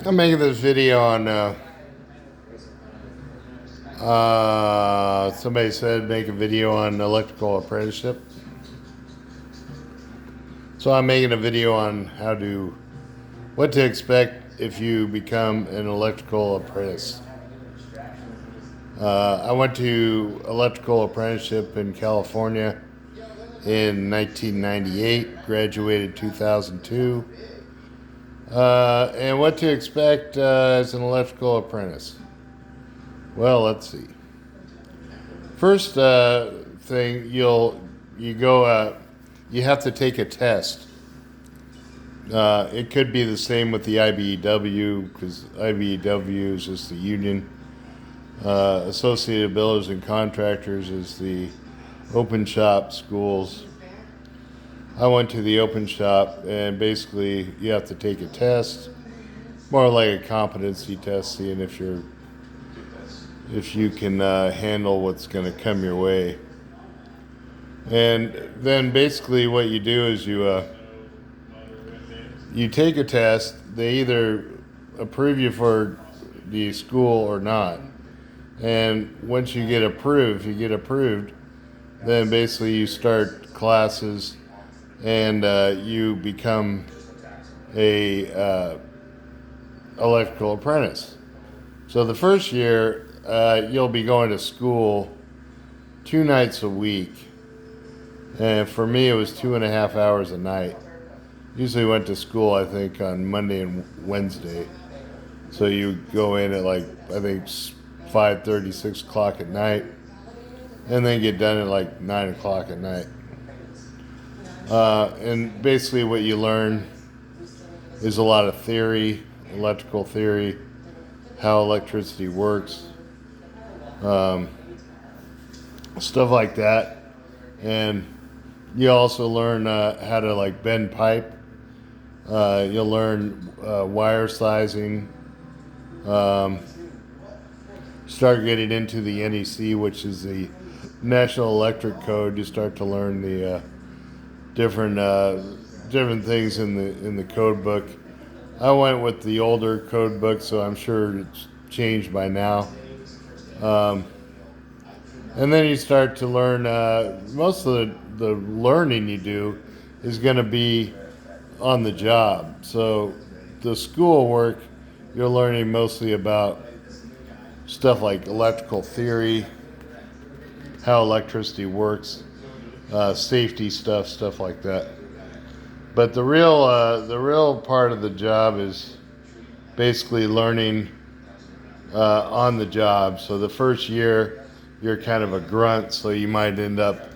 I'm making this video on, somebody said make a video on electrical apprenticeship. So I'm making a video on what to expect if you become an electrical apprentice. I went to electrical apprenticeship in California in 1998, graduated 2002. And what to expect as an electrical apprentice? Well, let's see. First thing, you have to take a test. It could be the same with the IBEW, because IBEW is just the union. Associated Builders and Contractors is the open shop schools. I went to the open shop, and basically you have to take a test, more like a competency test, seeing if you can handle what's going to come your way. And then basically what you do is you take a test. They either approve you for the school or not. And once you get approved, then basically you start classes and you become a electrical apprentice. So the first year, you'll be going to school 2 nights a week. And for me, it was 2.5 hours a night. Usually went to school, I think, on Monday and Wednesday. So you go in at 5:30, 6 o'clock at night, and then get done at 9 o'clock at night. And basically what you learn is a lot of theory, electrical theory, how electricity works, stuff like that. And you also learn how to bend pipe. You'll learn wire sizing. Start getting into the NEC, which is the National Electric Code. You start to learn the different things in the code book. I went with the older code book, so I'm sure it's changed by now. And then you start to learn, most of the learning you do is going to be on the job. So the school work, you're learning mostly about stuff like electrical theory, how electricity works, safety stuff like that. But the real part of the job is basically learning on the job. So the first year, you're kind of a grunt, so you might end up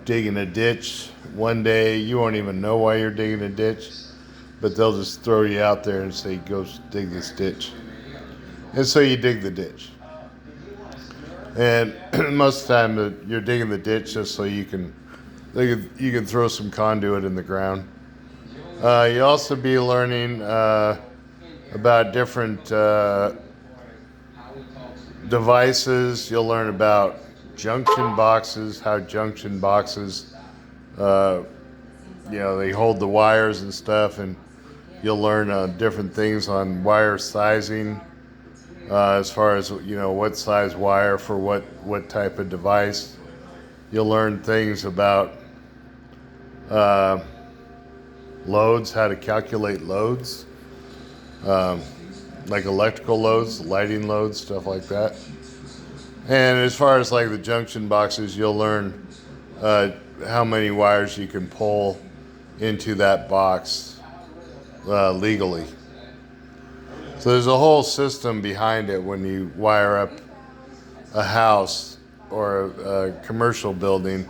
digging a ditch. One day, you won't even know why you're digging a ditch, but they'll just throw you out there and say, go dig this ditch. And so you dig the ditch. And most of the time, you're digging the ditch just so you can throw some conduit in the ground. You also be learning about different devices. You'll learn about junction boxes, how junction boxes, they hold the wires and stuff, and you'll learn different things on wire sizing, as far as what size wire for what type of device. You'll learn things about loads, how to calculate loads, like electrical loads, lighting loads, stuff like that. And as far as the junction boxes, you'll learn how many wires you can pull into that box legally. So there's a whole system behind it when you wire up a house or a commercial building,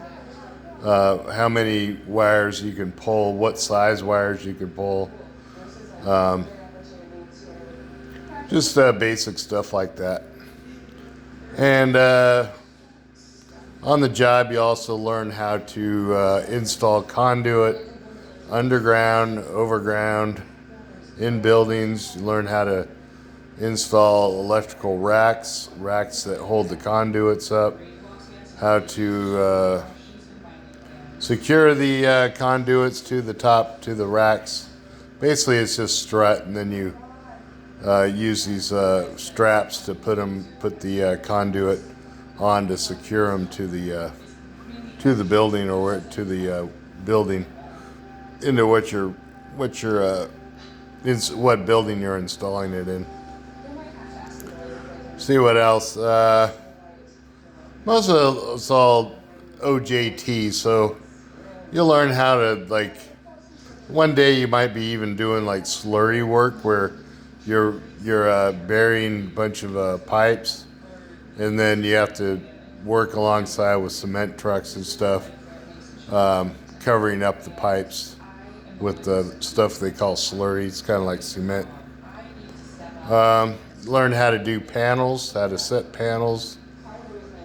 how many wires you can pull, what size wires you can pull, just basic stuff like that. And on the job, you also learn how to install conduit, underground, overground, in buildings. You learn how to install electrical racks that hold the conduits up, how to secure the conduits to the top, to the racks Basically, it's just strut, and then you use these straps to put the conduit on to secure them to the building or to the building into what building you're installing it in. See what else. Most of it's all OJT, so you'll learn how to, like, one day you might be even doing like slurry work where you're burying a bunch of pipes, and then you have to work alongside with cement trucks and stuff, covering up the pipes with the stuff they call slurry. It's kind of like cement. Learn how to do panels, how to set panels.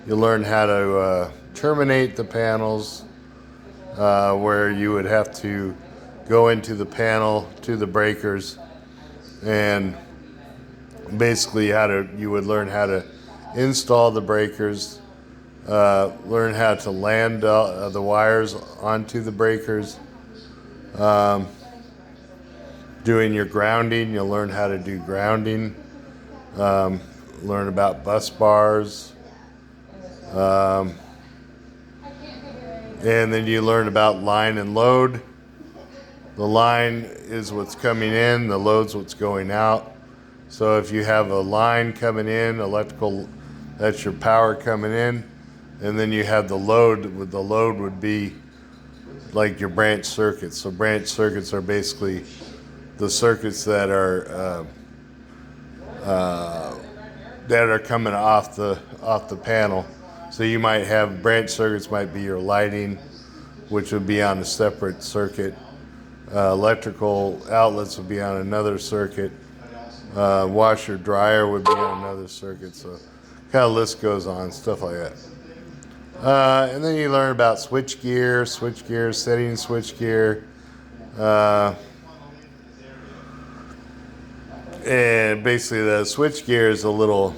You learn how to terminate the panels, where you would have to go into the panel to the breakers, and basically you would learn how to install the breakers, learn how to land the wires onto the breakers. Doing your grounding, you'll learn how to do grounding. Learn about bus bars. And then you learn about line and load. The line is what's coming in, the load's what's going out. So if you have a line coming in, electrical, that's your power coming in. And then you have the load would be like your branch circuits. So branch circuits are basically the circuits that are coming off the panel. So you might have branch circuits, might be your lighting, which would be on a separate circuit. Electrical outlets would be on another circuit. Washer dryer would be on another circuit. So kind of list goes on, stuff like that. And then you learn about switch gear, setting switch gear. And basically the switch gear is you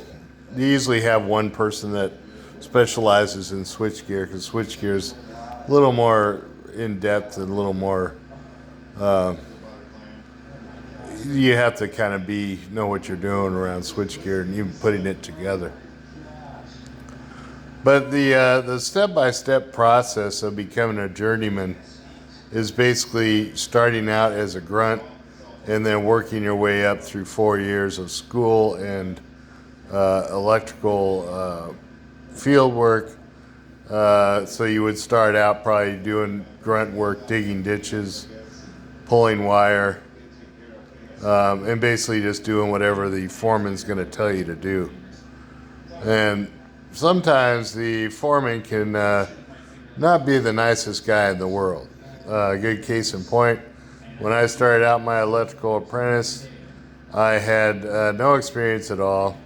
usually have one person that specializes in switch gear, because switch gear is a little more in depth and a little more, you have to kind of know what you're doing around switch gear and you putting it together. But the step-by-step process of becoming a journeyman is basically starting out as a grunt and then working your way up through 4 years of school and electrical field work. So you would start out probably doing grunt work, digging ditches, pulling wire, and basically just doing whatever the foreman's going to tell you to do. And sometimes the foreman can not be the nicest guy in the world. Good case in point, when I started out my electrical apprentice, I had no experience at all.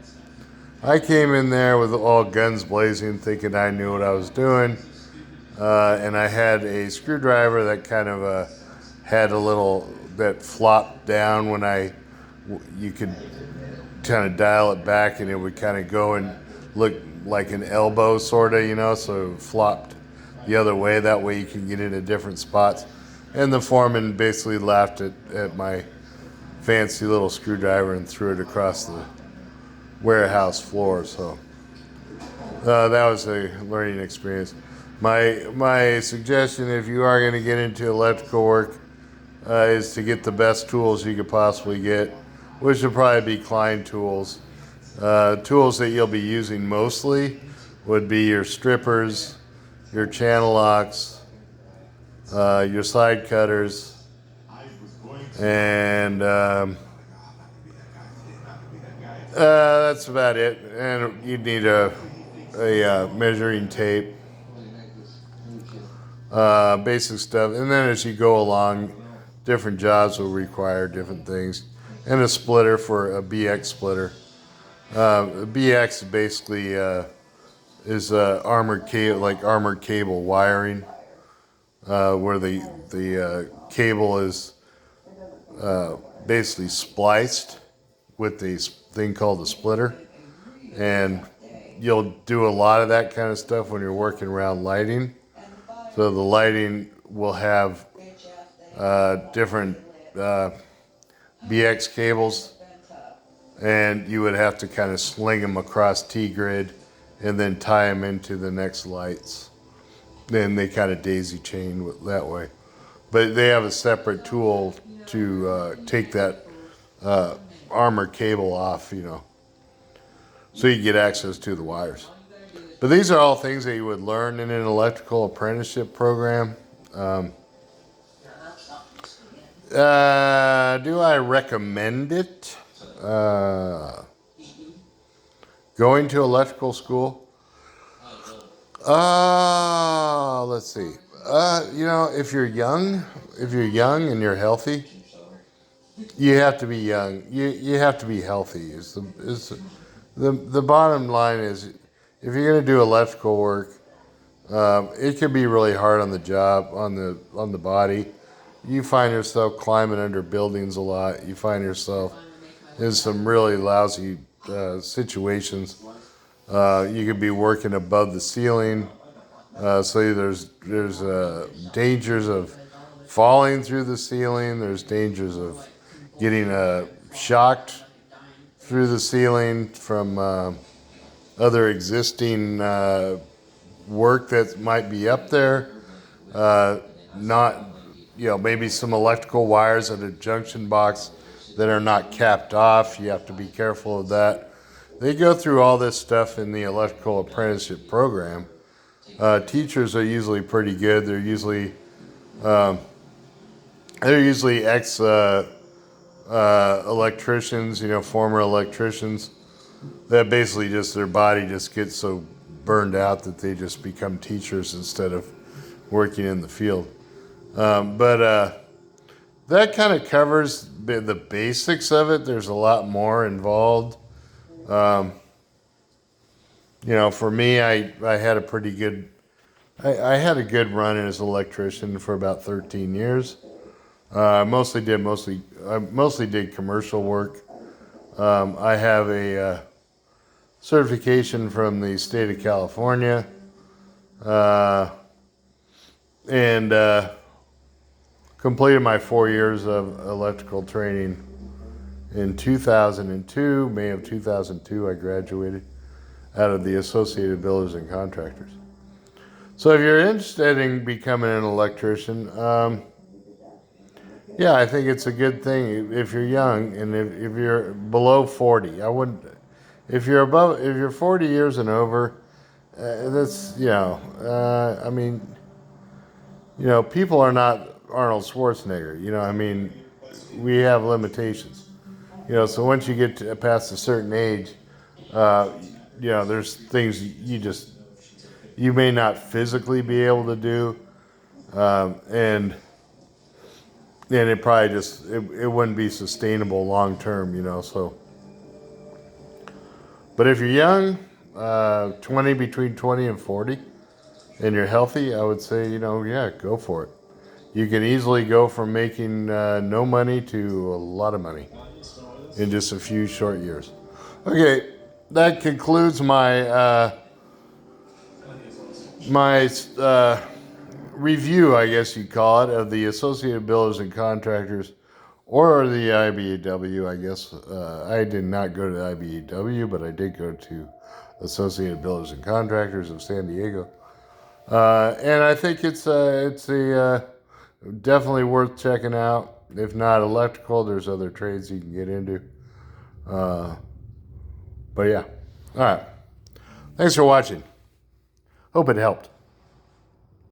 I came in there with all guns blazing, thinking I knew what I was doing, and I had a screwdriver that kind of had a little that flopped down when you could kind of dial it back, and it would kind of go and look like an elbow, sort of, so it flopped the other way. That way you can get into different spots. And the foreman basically laughed at my fancy little screwdriver and threw it across the warehouse floor. So that was a learning experience. My suggestion, if you are going to get into electrical work, is to get the best tools you could possibly get, which would probably be Klein tools. Tools that you'll be using mostly would be your strippers, your channel locks, your side cutters, and that's about it. And you'd need a measuring tape, basic stuff. And then as you go along, different jobs will require different things. And a splitter for a BX splitter. BX basically is armored cable wiring, where the cable is basically spliced with this thing called a splitter, and you'll do a lot of that kind of stuff when you're working around lighting. So the lighting will have different BX cables, and you would have to kind of sling them across T-grid and then tie them into the next lights. Then they kind of daisy chain that way. But they have a separate tool to take that armor cable off, so you get access to the wires. But these are all things that you would learn in an electrical apprenticeship program. Do I recommend it? Going to electrical school? Let's see. If you're young and you're healthy, you have to be young. You have to be healthy. The bottom line is, if you're going to do electrical work, it can be really hard on the job, on the body. You find yourself climbing under buildings a lot. You find yourself in some really lousy situations. You could be working above the ceiling. So there's dangers of falling through the ceiling. There's dangers of getting shocked through the ceiling from other existing work that might be up there. Maybe some electrical wires at a junction box that are not capped off. You have to be careful of that. They go through all this stuff in the electrical apprenticeship program. Teachers are usually pretty good. They're usually ex electricians, former electricians. That basically just their body just gets so burned out that they just become teachers instead of working in the field. But that kind of covers the basics of it. There's a lot more involved. For me, I had a pretty good, I had a good run as an electrician for about 13 years. I mostly did commercial work. I have a certification from the state of California, and completed my 4 years of electrical training in 2002. May of 2002, I graduated out of the Associated Builders and Contractors. So if you're interested in becoming an electrician, I think it's a good thing if you're young, and if you're below 40. I wouldn't. If you're 40 years and over, that's people are not Arnold Schwarzenegger. We have limitations. So once you get past a certain age, there's things you may not physically be able to do, and it probably it wouldn't be sustainable long term, so. But if you're young, between 20 and 40, and you're healthy, I would say, go for it. You can easily go from making no money to a lot of money in just a few short years. Okay, that concludes my review, I guess you'd call it, of the Associated Builders and Contractors, or the IBEW, I guess. I did not go to the IBEW, but I did go to Associated Builders and Contractors of San Diego. And I think it's definitely worth checking out. If not electrical, there's other trades you can get into. But yeah. All right. Thanks for watching. Hope it helped.